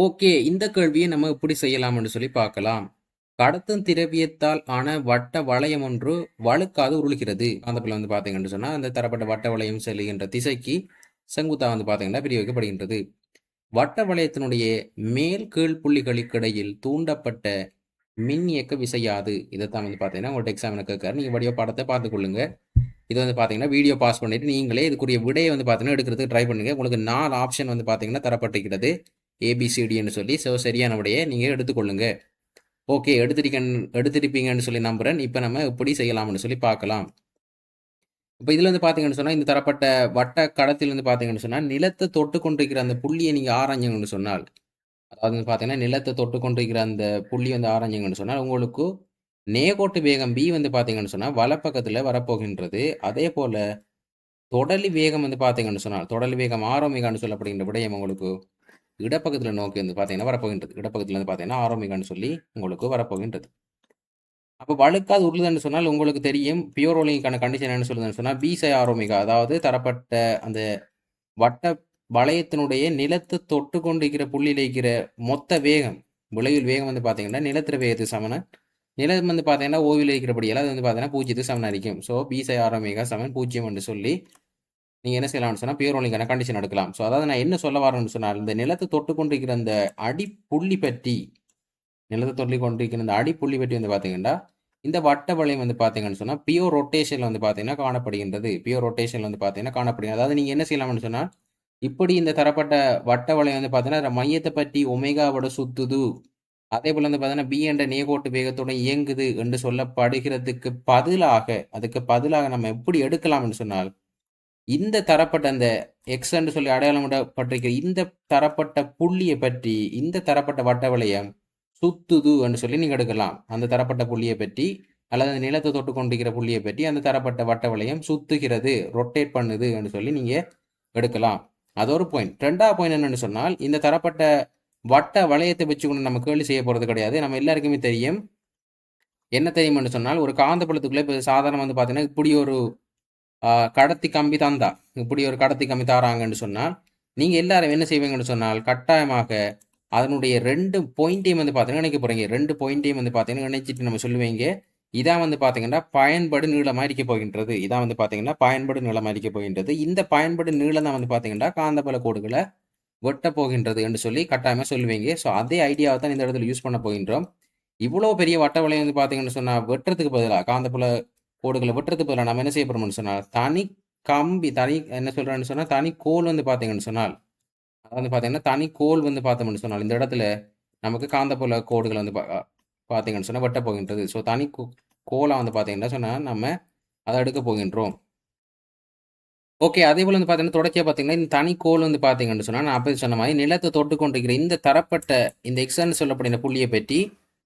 Okay. இந்த கேள்வியை நம்ம எப்படி செய்யலாம்னு சொல்லி பார்க்கலாம். கடத்தும் திரவியத்தால் ஆன வட்ட வளையம் ஒன்று வழுக்காது உருளுகிறது. காந்தப்புலம் பார்த்தீங்கன்னு சொன்னா, அந்த தரப்பட்ட வட்ட வளையம் செல்லுகின்ற திசைக்கு செங்குத்தா பார்த்தீங்கன்னா பிரிவைக்கப்படுகின்றது. வட்ட வளையத்தினுடைய மேல் கீழ் புள்ளிகளுக்கு இடையில் தூண்டப்பட்ட மின் இயக்க விசை யாது? இதைத்தான் பார்த்தீங்கன்னா உங்கள்ட்ட எக்ஸாம்ல கேட்காரு. நீங்க வடிவ பாடத்தை பார்த்துக்கொள்ளுங்க. இது பார்த்தீங்கன்னா வீடியோ பாஸ் பண்ணிட்டு நீங்களே இதுக்குரிய விடையை பார்த்தீங்கன்னா எடுக்கிறதுக்கு ட்ரை பண்ணுங்க. உங்களுக்கு 4 ஆப்ஷன் பார்த்தீங்கன்னா தரப்பட்டிருக்கிறது. ஏபிசிடின்னு சொல்லி சரியான விடையை நீங்கள் எடுத்துக்கொள்ளுங்க. ஓகே, எடுத்திருப்பீங்கன்னு சொல்லி நம்புகிறேன். இப்போ நம்ம எப்படி செய்யலாம்னு சொல்லி பார்க்கலாம். இப்போ இதில் பார்த்தீங்கன்னு சொன்னால், இந்த தரப்பட்ட வட்ட கடத்திலிருந்து பார்த்தீங்கன்னு சொன்னால், நிலத்தை தொட்டு கொண்டிருக்கிற அந்த புள்ளியை நீங்கள் ஆராய்ஞ்சீங்கன்னு சொன்னால், அதாவது பார்த்தீங்கன்னா நிலத்தை தொட்டு கொண்டிருக்கிற அந்த புள்ளி ஆராய்ஞ்சீங்கன்னு சொன்னால், உங்களுக்கு நேர்கோட்டு வேகம் பி பார்த்தீங்கன்னு சொன்னால் வலப்பக்கத்தில் வரப்போகின்றது. அதே போல் தொடலி வேகம் பார்த்தீங்கன்னு சொன்னால், தொடலி வேகம் ஆரோமிகான்னு சொல்லப்படுகின்ற விடயம் உங்களுக்கு இடப்பக்கத்தில் நோக்கி பார்த்தீங்கன்னா வரப்போகின்றது. இடப்பக்கத்தில் பார்த்தீங்கன்னா ஆரோமிகான்னு சொல்லி உங்களுக்கு வரப்போகின்றது. அப்போ வழுக்காது உருளுதுன்னு சொன்னால் உங்களுக்கு தெரியும் பியூர் ரோலிங்கான கண்டிஷன் என்ன சொல்லுதுன்னு சொன்னால் பிசை ஆரோமிகா, அதாவது தரப்பட்ட அந்த வட்ட வளையத்தினுடைய நிலத்தை தொட்டு கொண்டிருக்கிற புள்ளியில் இருக்கிற மொத்த வேகம், விளைவில் வேகம் பார்த்தீங்கன்னா நிலத்திர வேகத்துக்கு சமன, நிலம் பார்த்தீங்கன்னா ஓய்வில் இருக்கிறபடியால் அது பார்த்தீங்கன்னா 0க்கு சமன் அடிக்கும். ஸோ பிசை ஆரோமிகா சமன் 0 என்று சொல்லி நீங்கள் என்ன செய்யலாம்னு சொன்னால் பியூர் ரோலிங்கான கண்டிஷன் எடுக்கலாம். ஸோ அதாவது நான் என்ன சொல்ல வரேன்னு சொன்னால், இந்த நிலத்தை தொட்டு கொண்டிருக்கிற அந்த அடிப்புள்ளி பற்றி, நிலத்தை தொட்டு கொண்டிருக்கிற அந்த அடிப்புள்ளி பற்றி பார்த்தீங்கன்னா இந்த வட்ட வளையம் பார்த்தீங்கன்னு சொன்னால் பியூர் ரொட்டேஷனில் பார்த்தீங்கன்னா காணப்படுகின்றது. பியூர் ரொட்டேஷனில் பார்த்தீங்கன்னா காணப்படுகிறது. அதாவது நீங்கள் என்ன செய்யலாம்னு சொன்னால், இப்படி இந்த தரப்பட்ட வட்ட வளையம் பார்த்தீங்கன்னா மையத்தை பற்றி ஒமேகாவோட சுத்துது, அதே போல் பார்த்தீங்கன்னா பி என்ற நேர்கோட்டு வேகத்துடன் இயங்குது என்று சொல்லப்படுகிறதுக்கு பதிலாக, அதுக்கு பதிலாக நம்ம எப்படி எடுக்கலாம்னு சொன்னால், இந்த தரப்பட்ட அந்த எக்ஸ் என்று சொல்லி அடையாளமிடப்பட்டிருக்கிற இந்த தரப்பட்ட புள்ளியை பற்றி இந்த தரப்பட்ட வட்ட வளையம் சுத்துது என்று சொல்லி நீங்கள் எடுக்கலாம். அந்த தரப்பட்ட புள்ளியை பற்றி அல்லது அந்த நிலத்தை தொட்டு கொண்டிருக்கிற புள்ளியை பற்றி அந்த தரப்பட்ட வட்ட வளையம் சுத்துகிறது, ரொட்டேட் பண்ணுது என்று சொல்லி நீங்கள் எடுக்கலாம். அது ஒரு பாயிண்ட். 2வது பாயிண்ட் என்னன்னு சொன்னால், இந்த தரப்பட்ட வட்ட வளையத்தை வச்சுக்கொண்டு நம்ம கேள்வி செய்ய போகிறது கிடையாது. நம்ம எல்லாருக்குமே தெரியும், என்ன தெரியும்னு சொன்னால், ஒரு காந்தப்புலத்துக்குள்ளே இப்போ சாதாரண பார்த்தீங்கன்னா இப்படி ஒரு கடத்தி கம்பி தந்தா, இப்படி ஒரு கடத்தி கம்பி தாராங்கன்னு சொன்னால், நீங்கள் எல்லாரும் என்ன செய்வீங்கன்னு சொன்னால், கட்டாயமாக அதனுடைய 2 பாயிண்ட்டையும் பார்த்தீங்கன்னா இணைக்க போகிறீங்க. 2 பாயிண்ட்டையும் பார்த்தீங்கன்னா இணைச்சிட்டு நம்ம சொல்லுவீங்க, இதான் பார்த்தீங்கன்னா பயன்படு நீளமாக இருக்க போகின்றது. இதான் பார்த்தீங்கன்னா பயன்படு நீளமாக இருக்க போகின்றது. இந்த பயன்படு நீளம் தான் பார்த்தீங்கன்னா காந்தப்புல கோடுகளை வெட்ட போகின்றது என்று சொல்லி கட்டாயமாக சொல்லுவீங்க. ஸோ அதே ஐடியாவை தான் இந்த இடத்துல யூஸ் பண்ண போகின்றோம். இவ்வளோ பெரிய வட்ட வளையம் பார்த்தீங்கன்னு சொன்னால் வெட்டுறதுக்கு பதிலாக, காந்தப்புல கோடுகளை வெட்டுறதுக்கு பதிலாக நம்ம என்ன செய்ய போகிறோம்னு சொன்னால், தனி கம்பி, என்ன சொல்கிறேன்னு சொன்னால் தனி கோல் பார்த்தீங்கன்னு சொன்னால், அதாவது பார்த்தீங்கன்னா தனி கோல் பார்த்தோம்னு சொன்னால், இந்த இடத்துல நமக்கு காந்தப்புல கோடுகள் பார்த்தீங்கன்னு சொன்னால் வெட்ட போகின்றது. ஸோ தனி கோலாக பார்த்தீங்கன்னா சொன்னால் நம்ம அதை எடுக்க போகின்றோம். ஓகே, அதே போல் பார்த்தீங்கன்னா தொடர்ச்சியாக பார்த்தீங்கன்னா இந்த தனி கோல் பார்த்தீங்கன்னு சொன்னால், நான் அப்போ சொன்ன மாதிரி நிலத்தை தொட்டு கொண்டிருக்கிற இந்த தரப்பட்ட இந்த எக்ஸ்ன்னு சொல்லப்படுகிற புள்ளியை பற்றி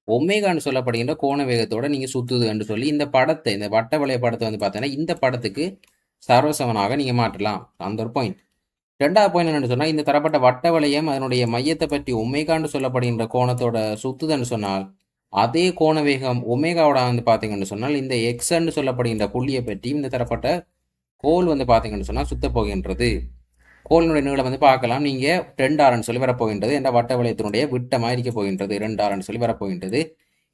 ஒமேகான்னு சொல்லப்படுகின்ற கோண வேகத்தோட நீங்கள் சுத்துது என்று சொல்லி இந்த படத்தை, இந்த வட்ட வளைய படத்தை பார்த்தீங்கன்னா இந்த படத்துக்கு சர்வசமனாக நீங்கள் மாற்றலாம். அந்த ஒரு பாயிண்ட். 2வது பாயிண்ட் என்னென்னு சொன்னால், இந்த தரப்பட்ட வட்ட வளையம் அதனுடைய மையத்தை பற்றி ஒமேகான்னு சொல்லப்படுகின்ற கோணத்தோட சுத்துதுன்னு சொன்னால், அதே கோண வேகம் ஒமேகாவோட பார்த்தீங்கன்னு சொன்னால், இந்த எக்ஸ்ன்னு சொல்லப்படுகின்ற புள்ளியை பற்றி இந்த தரப்பட்ட கோல் பார்த்தீங்கன்னு சொன்னால் சுத்த போகின்றது. கோலினுடைய நீளம் பார்க்கலாம். நீங்கள் 2r சொல்லி வரப்போகின்றது. என்ற வட்ட வளையத்தினுடைய விட்டமாக இருக்க போகின்றது. 2r சொல்லி வரப்போகின்றது.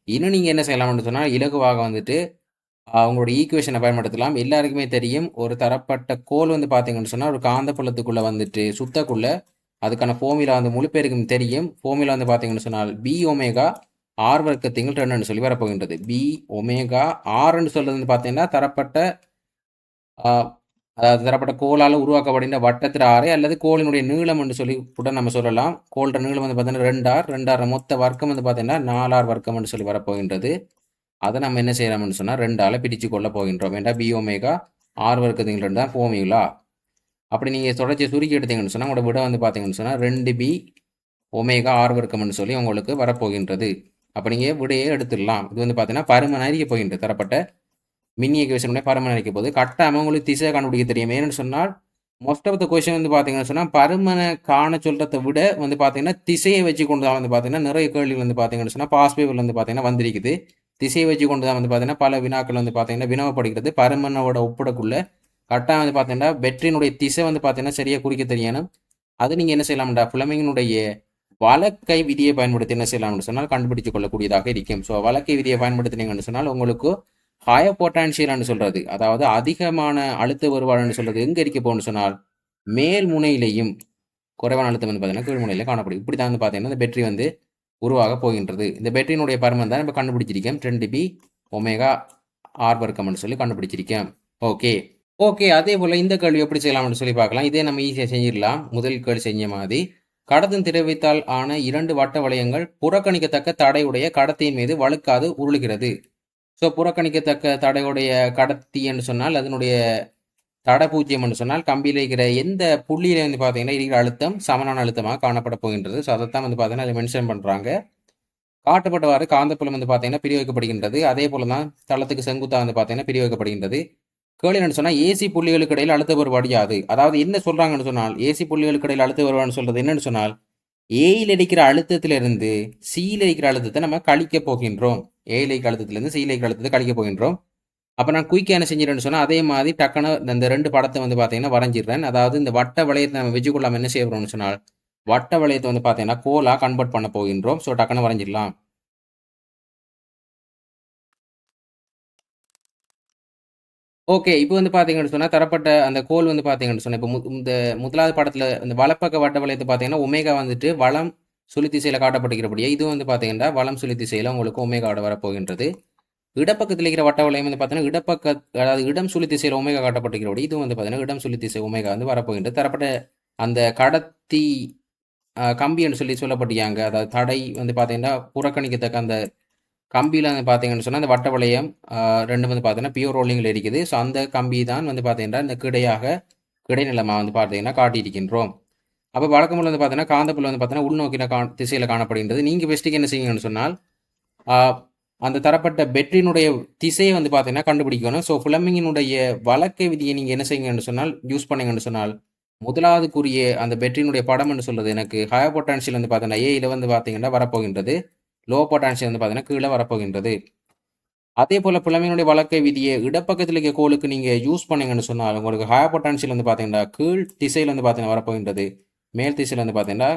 இன்னும் நீங்கள் என்ன செய்யலாம்னு சொன்னால், இலகுவாக உங்களுடைய ஈக்குவேஷனை பயன்படுத்தலாம். எல்லாருக்குமே தெரியும், ஒரு தரப்பட்ட கோல் பார்த்தீங்கன்னு சொன்னால் ஒரு காந்தப்புலத்துக்குள்ளே சுத்தக்குள்ள அதுக்கான ஃபோமிலா முழு பேருக்கும் தெரியும். ஃபோமிலா பார்த்தீங்கன்னு சொன்னால் பி ஒமேகா ஆர் வர்க்கத்திங்கள் 2 சொல்லி வரப்போகின்றது. பி ஒமேகா ஆர்ன்னு சொல்றது பார்த்தீங்கன்னா தரப்பட்ட அதாவது தரப்பட்ட கோலால் உருவாக்கப்படுகின்ற வட்டத்திர ஆரை அல்லது கோலினுடைய நீளம் என்று சொல்லி கூட நம்ம சொல்லலாம். கோல்ற நீளம் பார்த்தீங்கன்னா 2r மொத்த வர்க்கம் பார்த்தீங்கன்னா 4r வர்க்கம் என்று சொல்லி வரப்போகின்றது. அதை நம்ம என்ன செய்யலாம்னு சொன்னால் 2ஆல் பிரித்து கொள்ள போகின்றோம். ஏன்னா பி ஒமேகா ஆர் வர்க்கத்துக்கு 2 தான் ஃபோமியுலா. அப்படி நீங்கள் தொடர்ச்சியை சுருக்கி எடுத்தீங்கன்னு சொன்னால் உங்களோட விட பார்த்தீங்கன்னு சொன்னால் 2b ஒமேகா ஆர் வர்க்கம்னு சொல்லி உங்களுக்கு வரப்போகின்றது. அப்போ நீங்கள் விடையே எடுத்துடலாம். இது பார்த்தீங்கன்னா பருமன் அறிய போகின்றது. தரப்பட்ட மினி ஈக்குவேஷனுடைய பருமன் அறிக்க போது கட்டாயமாக உங்களுக்கு திசையை கண்டுபிடிக்க தெரியும். ஏன்னு சொன்னால் மோஸ்ட் ஆஃப் த கொஸ்டின் பார்த்தீங்கன்னு சொன்னால் பருமனை காண சொல்கிறத விட பார்த்தீங்கன்னா திசையை வச்சு கொண்டு தான் பார்த்தீங்கன்னா நிறைய கேள்வி பார்த்தீங்கன்னு சொன்னால் பாஸ் பேப்பர் பார்த்தீங்கன்னா வந்திருக்குது. திசையை வச்சு கொண்டு தான் பார்த்தீங்கன்னா பல வினாக்கள் பார்த்தீங்கன்னா வினவப்படுகிறது. பருமனோட ஒப்பிடக்குள்ள கட்டாயம் பார்த்தீங்கன்னா வெற்றியினுடைய திசை பார்த்தீங்கன்னா சரியாக குறிக்க தெரியணும். அது நீங்கள் என்ன செய்யலாம்டா, ஃபிளமிங்கினுடைய வலக்கை விதியை பயன்படுத்தி என்ன செய்யலாம்னு சொன்னால் கண்டுபிடிச்சு கொள்ளக்கூடியதாக இருக்கும். ஸோ வலக்கை விதியை பயன்படுத்தினீங்கன்னு சொன்னால் உங்களுக்கு ஹையர் பொட்டான்சியல்னு சொல்றது, அதாவது அதிகமான அழுத்த வேறுபாடுன்னு சொல்றது எங்க இருக்க போகணும்னு சொன்னால் மேல் முனையிலையும் குறைவான அழுத்தம் வந்து பார்த்தீங்கன்னா கீழ் முனையில காணப்படும். இப்படி தான் வந்து பார்த்தீங்கன்னா இந்த பேட்டரி வந்து உருவாக போகின்றது. இந்த பேட்டரியினுடைய பருமன் தான் நம்ம கண்டுபிடிச்சிருக்கோம் 10B ஒமேகா ஆர் வர்க்கம்னு சொல்லி கண்டுபிடிச்சிருக்கேன். ஓகே ஓகே அதே போல் இந்த கேள்வி எப்படி செய்யலாம்னு சொல்லி பார்க்கலாம். இதே நம்ம ஈஸியாக செஞ்சிடலாம். முதல் கேள்வி செஞ்ச மாதிரி கடத்தும் திரவியத்தால் ஆன 2 வட்ட வளையங்கள் புறக்கணிக்கத்தக்க தடையுடைய கடத்தியின் மீது வழுக்காது உருளுகிறது. ஸோ புறக்கணிக்கத்தக்க தடையுடைய கடத்தி என்று சொன்னால் அதனுடைய தடை பூஜ்ஜியம் என்று சொன்னால் கம்பியில் இருக்கிற எந்த புள்ளியில வந்து பார்த்தீங்கன்னா இருக்கிற அழுத்தம் சமனான அழுத்தமாக காணப்பட போகின்றது. ஸோ அதைத்தான் வந்து பார்த்தீங்கன்னா அதை மென்ஷன் பண்ணுறாங்க. காட்டப்பட்டவாறு காந்தப்புலம் வந்து பார்த்தீங்கன்னா பிரிவைக்கப்படுகின்றது. அதே போல தான் தளத்துக்கு செங்குத்தாக வந்து பார்த்தீங்கன்னா பிரிவைக்கப்படுகின்றது. கேள்வி என்ன சொன்னால் ஏசி புள்ளிகளுக்கு இடையில் அழுத்த வேறுபாடு யாது? அதாவது என்ன சொல்றாங்கன்னு சொன்னால் ஏசி புள்ளிகளுக்கு இடையில் அழுத்த வேறுபாடுன்னு சொல்றது என்னன்னு சொன்னால் ஏயில் அடிக்கிற அழுத்தத்திலிருந்து சியில் அடிக்கிற அழுத்தத்தை நம்ம கழிக்க போகின்றோம். ஏயில் அடிக்கிற அழுத்தத்திலிருந்து சியில் அடிக்கிற அழுத்தத்தை கழிக்க போகின்றோம். அப்போ நான் குயிக்காக என்ன செஞ்சிடறேன்னு சொன்னால் அதே மாதிரி டக்குன்னு இந்த 2 படத்தை வந்து பார்த்தீங்கன்னா வரைஞ்சிடுறேன். அதாவது இந்த வட்ட வளையத்தை நம்ம வச்சு கொள்ளாமல் என்ன செய்யறோம்னு சொன்னால் வட்ட வளையத்தை வந்து பார்த்தீங்கன்னா கோலாக கன்வெர்ட் பண்ண போகின்றோம். ஸோ டக்குன்னு வரைஞ்சிடலாம். ஓகே. இப்போ வந்து பார்த்தீங்கன்னு சொன்னா, தரப்பட்ட அந்த கோல் வந்து பார்த்தீங்கன்னு சொன்னா, இப்போ இந்த முதலாவது படத்துல இந்த வலப்பக்க வட்ட வளையத்த பார்த்தீங்கன்னா, ஒமேகா வந்துட்டு வலம் சுழி திசையில காட்டப்பட்டிருக்கிறபடியே, இதுவும் வந்து பார்த்தீங்கன்னா, வலம் சுழி திசையில உங்களுக்கு ஒமேகாவோட வரப்போகின்றது. இடப்பக்கத்தில் இருக்கிற வட்ட வளையம் வந்து பார்த்தீங்கன்னா, அதாவது இடம் சுழி திசையில ஒமேகா காட்டப்பட்டிருக்கிறபடி, இதுவும் வந்து பார்த்தீங்கன்னா, இடம் சுழி திசை ஒமேகா வந்து வரப்போகின்றது. தரப்பட்ட அந்த கடத்தி கம்பி என்று சொல்லி சொல்லப்பட்டிருக்காங்க. அதாவது தடை வந்து பார்த்தீங்கன்னா, புறக்கணிக்கத்தக்க அந்த கம்பியில் வந்து பார்த்தீங்கன்னு சொன்னால் அந்த வட்ட வளையம் 2 வந்து பார்த்தீங்கன்னா பியூர் ரோலிங்கில் இருக்குது. ஸோ அந்த கம்பி தான் வந்து பார்த்தீங்கன்னா இந்த கிடைநிலமாக வந்து பார்த்தீங்கன்னா காட்டியிருக்கின்றோம். அப்போ வழக்கம்போல் வந்து பார்த்தீங்கன்னா காந்தப்புல் வந்து பார்த்தீங்கன்னா உள்நோக்கின திசையில் காணப்படுகின்றது. நீங்கள் பெஸ்ட்டுக்கு என்ன செய்யுங்கன்னு சொன்னால் அந்த தரப்பட்ட பெட்ரினுடைய திசையை வந்து பார்த்தீங்கன்னா கண்டுபிடிக்கணும். ஸோ ஃபிளமிங்கினுடைய வழக்கை விதியை நீங்கள் என்ன செய்யுங்கன்னு சொன்னால் யூஸ் பண்ணீங்கன்னு சொன்னால் முதலாவதுக்குரிய அந்த பெட்ரினுடைய படம்னு சொல்கிறது எனக்கு ஹையர் பொட்டான்ஷியல் வந்து பார்த்தீங்கன்னா ஏயில் வந்து பார்த்தீங்கன்னா வரப்போகின்றது. லோ பொட்டான்ஷியல் வந்து பார்த்தீங்கன்னா கீழே வரப்போகின்றது. அதே போல் புலமையினுடைய வழக்கை விதியை இடப்பக்கத்தில் இருக்க கோலுக்கு நீங்கள் யூஸ் பண்ணீங்கன்னு சொன்னால் உங்களுக்கு ஹையர் பொட்டான்ஷியல் வந்து பார்த்தீங்கன்னா கீழ் திசையில் வந்து பார்த்தீங்கன்னா வரப்போகின்றது. மேல் திசையில் வந்து பார்த்தீங்கன்னா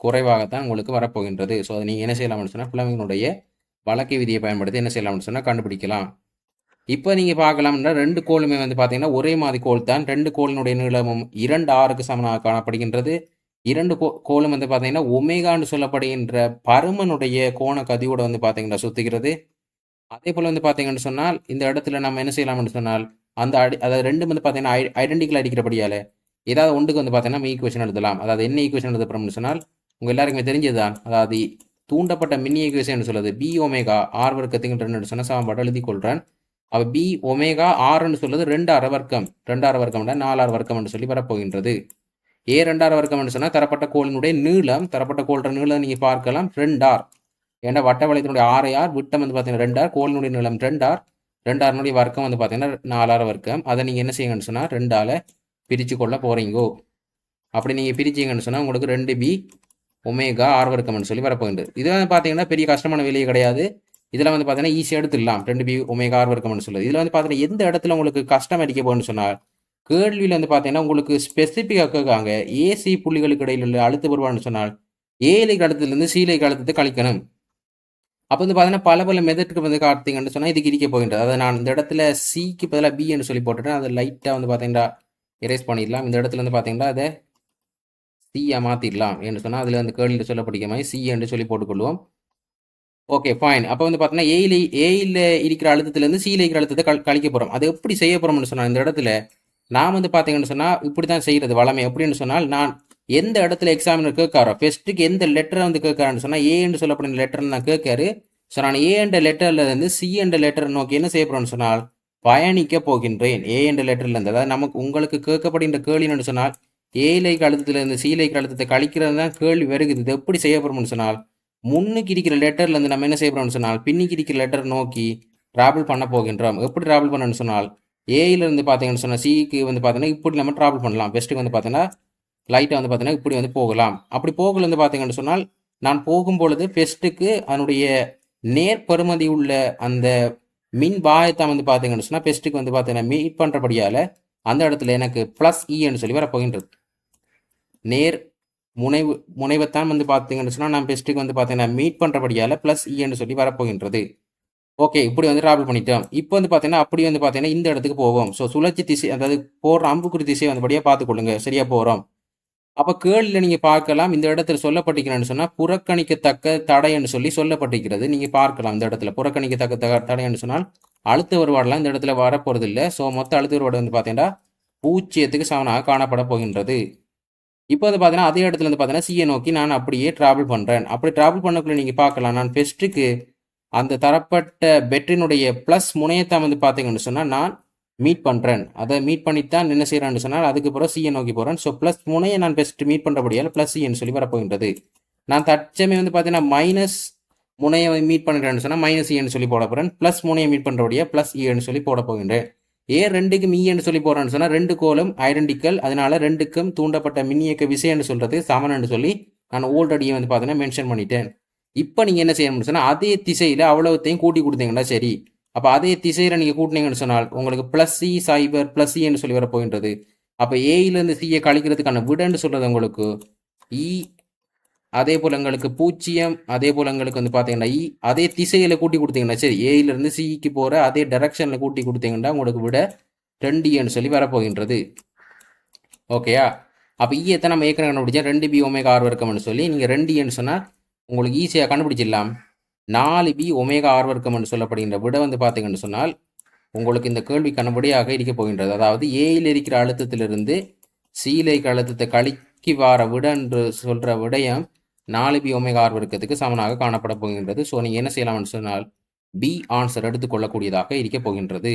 குறைவாகத்தான் உங்களுக்கு வரப்போகின்றது. ஸோ அதை நீங்கள் என்ன செய்யலாம்னு சொன்னால் புலமையினுடைய வழக்கை விதியை பயன்படுத்தி என்ன செய்யலாம்னு சொன்னால் கண்டுபிடிக்கலாம். இப்போ நீங்கள் பார்க்கலாம்னா 2 கோளுமே வந்து பார்த்தீங்கன்னா ஒரே மாதிரி கோல் தான். 2 கோளினுடைய நீளமும் 2 ஆருக்கு சமனாக காணப்படுகின்றது. 2 கோலும் வந்து பார்த்தீங்கன்னா ஒமேகான்னு சொல்லப்படுகின்ற பருமனுடைய கோண கதியோட வந்து பார்த்தீங்கன்னா சுத்துகிறது. அதே போல் வந்து பார்த்தீங்கன்னு சொன்னால் இந்த இடத்துல நம்ம என்ன செய்யலாம்னு சொன்னால் அந்த அதாவது 2 வந்து பார்த்தீங்கன்னா ஐடென்டிக்கல் அடிக்கிறபடியால் ஏதாவது ஒன்றுக்கு வந்து பார்த்தீங்கன்னா ஈக்குவேஷன் எழுதலாம். அதாவது என்ன ஈக்குவேஷன் எழுதப்படும்னு சொன்னால் உங்கள் எல்லாருக்குமே தெரிஞ்சது தான். அதாவது தூண்டப்பட்ட மின் ஈக்குவேஷன் சொல்லுது பி ஒமேகா ஆர் வர்க்கத்துக்கு சொன்ன சமன்பாடு எழுதி கொள்கிறேன். அப்போ பி ஒமேகா ஆர்ன்னு சொல்லுது 2 வர்க்கம் 2 வர்க்கம் 4 வர்க்கம் சொல்லி வரப்போகின்றது. ஏ 2 வர்க்கம் சொன்னால் தரப்பட்ட கோளினுடைய நீளம், தரப்பட்ட கோள்ற நீளம் நீங்கள் பார்க்கலாம் 2R. ஏன்னா வட்ட வளையத்தினுடைய 6R, விட்டம் வந்து பார்த்தீங்கன்னா 2R, கோளினுடைய நீளம் 2R, 2Rனுடைய வர்க்கம் வந்து பார்த்தீங்கன்னா 4 வர்க்கம். அதை நீங்கள் என்ன செய்யுங்கன்னு சொன்னால் 2ஆல் பிரித்து கொள்ள போகிறீங்கோ. அப்படி நீங்கள் பிரிச்சிங்கன்னு சொன்னால் உங்களுக்கு 2B ஒமேகா ஆர் வர்க்கம்னு சொல்லி வரப்போகின்றது. இது வந்து பார்த்தீங்கன்னா பெரிய கஷ்டமான வேலையே கிடையாது. இதில் வந்து பார்த்தீங்கன்னா ஈஸியாக எடுத்துடலாம் 2B ஒமேகா ஆர் வர்க்கம்னு சொல்லுது. இதில் வந்து பார்த்தீங்கன்னா எந்த இடத்துல உங்களுக்கு கஷ்டம் அடிக்க போகணும்னு சொன்னால் கேள்வியில் வந்து பார்த்தீங்கன்னா உங்களுக்கு ஸ்பெசிஃபிக்காக கேட்காங்க ஏசி புள்ளிகளுக்கு இடையில் உள்ள அழுத்த வேறுபாடுன்னு சொன்னால் ஏலை அழுத்தத்திலிருந்து சீலை அழுத்தத்தை கழிக்கணும். அப்போ வந்து பார்த்தீங்கன்னா பல மெத்தட்க்கு வந்து காட்டிங்கன்னு சொன்னால் இதுக்கு இடிக்க போகின்றது. அதை நான் இந்த இடத்துல சிக்கு பதிலாக பி என்று சொல்லி போட்டுட்டேன். அதை லைட்டாக வந்து பார்த்தீங்கன்னா எரேஸ் பண்ணிடலாம். இந்த இடத்துல வந்து பார்த்தீங்கன்னா அதை சியை மாற்றிடலாம் என்று சொன்னால் அதில் வந்து கேள்வியில் சொல்லப்படிக்க மாதிரி சி என்று சொல்லி போட்டுக்கொள்வோம். Okay fine. அப்போ வந்து பார்த்தீங்கன்னா ஏயில் இருக்கிற அழுத்தத்திலேருந்து சியில் இருக்கிற அழுத்தத்தை கழிக்க போகிறோம். அது எப்படி செய்ய போகிறோம்னு சொன்னால் இந்த இடத்துல நான் வந்து பார்த்தீங்கன்னு சொன்னால் இப்படி தான் செய்கிறது வளமை. எப்படின்னு சொன்னால் நான் எந்த இடத்துல எக்ஸாமினர் கேட்காரோ ஃபெஸ்ட்டுக்கு எந்த லெட்டரை வந்து கேட்கறான்னு சொன்னால் ஏன்னு சொல்லப்படுற லெட்டர் நான் கேட்காரு. ஸோ நான் ஏ என்ற லெட்டரில் இருந்து சி என்ற லெட்டரை நோக்கி என்ன செய்ய போகிறேன்னு சொன்னால் பயணிக்க போகின்றேன். ஏ என்ற லெட்டர்லேருந்து அதாவது நமக்கு உங்களுக்கு கேட்கப்படுகின்ற கேள்வின்னு சொன்னால் ஏலைக்கு அழுத்தத்திலேருந்து சீலைக்கு அழுத்தத்தை கழிக்கிறது தான் கேள்வி வருகுது. இது எப்படி செய்ய போகிறோம்னு சொன்னால் முன்னுக்கு இருக்கிற லெட்டர்லேருந்து நம்ம என்ன செய்ய போகிறோம்னு சொன்னால் பின்னுக்கு இருக்கிற லெட்டர் நோக்கி ட்ராவல் பண்ண போகின்றோம். எப்படி ட்ராவல் பண்ணணும்னு சொன்னால் ஏயிலிருந்து பார்த்தீங்கன்னு சொன்னால் சிக்கு வந்து பார்த்தீங்கன்னா இப்படி நம்ம ட்ராவல் பண்ணலாம். பெஸ்ட்டுக்கு வந்து பார்த்தீங்கன்னா லைட்டாக வந்து பார்த்தீங்கன்னா இப்படி வந்து போகலாம். அப்படி போகல வந்து பார்த்தீங்கன்னு சொன்னால் நான் போகும்பொழுது பெஸ்ட்டுக்கு அதனுடைய நேர்பெறுமதி உள்ள அந்த மின் பாயத்தை வந்து பார்த்தீங்கன்னு சொன்னால் பெஸ்ட்டுக்கு வந்து பார்த்தீங்கன்னா மீட் பண்ணுறபடியால் அந்த இடத்துல எனக்கு +E என்று சொல்லி வரப்போகின்றது. நேர் முனைவு முனைவைத்தான் வந்து பார்த்தீங்கன்னு சொன்னால் நான் பெஸ்ட்டுக்கு வந்து பார்த்தீங்கன்னா மீட் பண்ணுறபடியால் ப்ளஸ் இன்னு சொல்லி வரப்போகின்றது. ஓகே, இப்படி வந்து ட்ராவல் பண்ணிட்டோம். இப்போ வந்து பார்த்தீங்கன்னா அப்படி வந்து பார்த்தீங்கன்னா இந்த இடத்துக்கு போவோம். ஸோ சுழற்சி திசை, அதாவது போடுற அம்புக்குறி திசை வந்தபடியாக பார்த்துக்கொள்ளுங்க. சரியா போகிறோம். அப்போ கேள்வியில் நீங்கள் பார்க்கலாம், இந்த இடத்துல சொல்லப்பட்டிருக்கிறேன்னு சொன்னால் புறக்கணிக்கத்தக்க தடைன்னு சொல்லி சொல்லப்பட்டிருக்கிறது. நீங்கள் பார்க்கலாம் இந்த இடத்துல புறக்கணிக்கத்தக்க தடைன்னு சொன்னால் அழுத்த வருவாடெல்லாம் இந்த இடத்துல வரப்போகிறது இல்லை. ஸோ மொத்த அழுத்த வருவாடு வந்து பார்த்தீங்கன்னா 0க்கு சமனாக காணப்பட போகின்றது. இப்போ வந்து பார்த்தீங்கன்னா அதே இடத்துல வந்து பார்த்தீங்கன்னா சியை நோக்கி நான் அப்படியே ட்ராவல் பண்ணுறேன். அப்படி ட்ராவல் பண்ணக்குள்ள நீங்கள் பார்க்கலாம், நான் ஃபெஸ்ட்டுக்கு அந்த தரப்பட்ட பெற்றினுடைய ப்ளஸ் முனையத்தான் வந்து பார்த்தீங்கன்னு சொன்னால் நான் மீட் பண்ணுறேன். அதை மீட் பண்ணித்தான் என்ன செய்கிறேன்னு சொன்னால் அதுக்கப்புறம் சியை நோக்கி போகிறேன். ஸோ ப்ளஸ் முனையை நான் பெஸ்ட்டு மீட் பண்ணுறபடியால் ப்ளஸ் சின்னு சொல்லி வரப்போகின்றது. நான் தற்சமே வந்து பார்த்தீங்கன்னா மைனஸ் முனையை மீட் பண்ணுறேன்னு சொன்னால் மைனஸ் இன்னு சொல்லி போட போகிறேன். ப்ளஸ் முனையை மீட் பண்ணுறபடியாக ப்ளஸ் இன்னு சொல்லி போட போகின்றேன். ஏன் ரெண்டுக்கும் ஈன்னு சொல்லி போகிறேன்னு சொன்னால் ரெண்டு கோலும் ஐடென்டிக்கல், அதனால ரெண்டுக்கும் தூண்டப்பட்ட மின்னியக்க விசைன்னு சொல்கிறது சமன்னு சொல்லி நான் ஆல்ரெடி வந்து பார்த்தீங்கன்னா மென்ஷன் பண்ணிட்டேன். இப்போ நீங்கள் என்ன செய்யணும்னு சொன்னால் அதே திசையில் அவ்வளோத்தையும் கூட்டி கொடுத்தீங்கன்னா சரி. அப்போ அதே திசையில் நீங்கள் கூட்டினீங்கன்னு சொன்னால் உங்களுக்கு ப்ளஸ் சி சைபர் ப்ளஸ் சின்னு சொல்லி வரப்போகின்றது. அப்போ ஏயிலேருந்து சியை கழிக்கிறதுக்கான விடன்னு சொல்கிறது உங்களுக்கு இ, அதே போல் எங்களுக்கு 0, அதே போல் எங்களுக்கு வந்து பார்த்தீங்கன்னா இ, அதே திசையில் கூட்டி கொடுத்தீங்கன்னா சரி, ஏயிலேருந்து சிக்கு போகிற அதே டைரக்ஷனில் கூட்டி கொடுத்தீங்கன்னா உங்களுக்கு விட 2ன்னு சொல்லி வரப்போகின்றது. ஓகேயா? அப்போ ஈயத்தை நம்ம ஏற்கனவே கண்டுபிடிச்சா 2b ஒமேகா ஆர் வர்க்கம்னு சொல்லி நீங்கள் 2ன்னு சொன்னால் உங்களுக்கு ஈஸியாக கண்டுபிடிச்சிடலாம். 4b ஒமேகா ஆர் வர்க்கம்னு சொல்லப்படுகின்ற விட வந்து பார்த்தீங்கன்னு சொன்னால் உங்களுக்கு இந்த கேள்வி கண்டுபடியாக இருக்க போகின்றது. அதாவது ஏயில் இருக்கிற அழுத்தத்திலிருந்து சியில் இருக்கிற அழுத்தத்தை கழிக்கி வார விட என்று சொல்கிற விடயம் 4b ஒமேகா ஆர் வர்க்கத்துக்கு சமனாக காணப்பட போகின்றது. ஸோ நீங்கள் என்ன செய்யலாம்னு சொன்னால் பி ஆன்சர் எடுத்துக்கொள்ளக்கூடியதாக இருக்க போகின்றது.